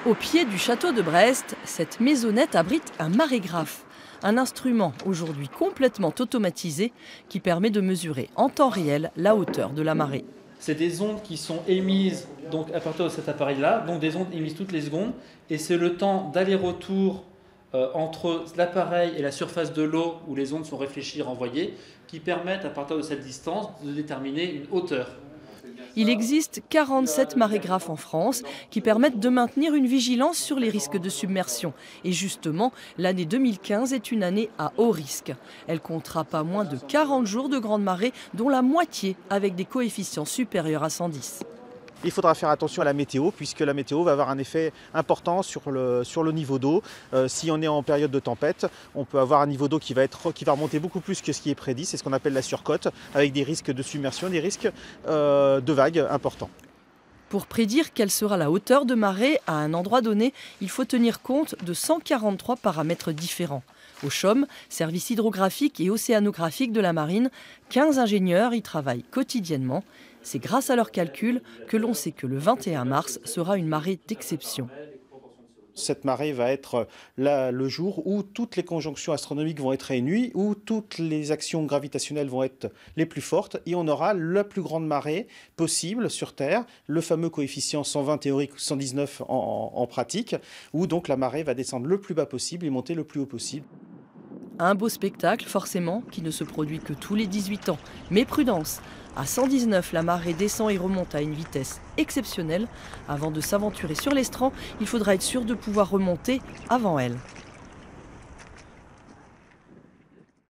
Au pied du château de Brest, cette maisonnette abrite un marégraphe, un instrument aujourd'hui complètement automatisé qui permet de mesurer en temps réel la hauteur de la marée. C'est des ondes qui sont émises donc, à partir de cet appareil-là, donc des ondes émises toutes les secondes, et c'est le temps d'aller-retour entre l'appareil et la surface de l'eau où les ondes sont réfléchies et renvoyées, qui permettent à partir de cette distance de déterminer une hauteur. Il existe 47 marégraphes en France qui permettent de maintenir une vigilance sur les risques de submersion. Et justement, l'année 2015 est une année à haut risque. Elle comptera pas moins de 40 jours de grande marée, dont la moitié avec des coefficients supérieurs à 110. Il faudra faire attention à la météo, puisque la météo va avoir un effet important sur le niveau d'eau. Si on est en période de tempête, on peut avoir un niveau d'eau qui va remonter beaucoup plus que ce qui est prédit. C'est ce qu'on appelle la surcote, avec des risques de submersion, des risques de vagues importants. Pour prédire quelle sera la hauteur de marée à un endroit donné, il faut tenir compte de 143 paramètres différents. Au CHOM, service hydrographique et océanographique de la marine, 15 ingénieurs y travaillent quotidiennement. C'est grâce à leurs calculs que l'on sait que le 21 mars sera une marée d'exception. Cette marée va être le jour où toutes les conjonctions astronomiques vont être réunies, où toutes les actions gravitationnelles vont être les plus fortes, et on aura la plus grande marée possible sur Terre, le fameux coefficient 120 théorique ou 119 en pratique, où donc la marée va descendre le plus bas possible et monter le plus haut possible. Un beau spectacle, forcément, qui ne se produit que tous les 18 ans. Mais prudence, à 119, la marée descend et remonte à une vitesse exceptionnelle. Avant de s'aventurer sur l'estran, il faudra être sûr de pouvoir remonter avant elle.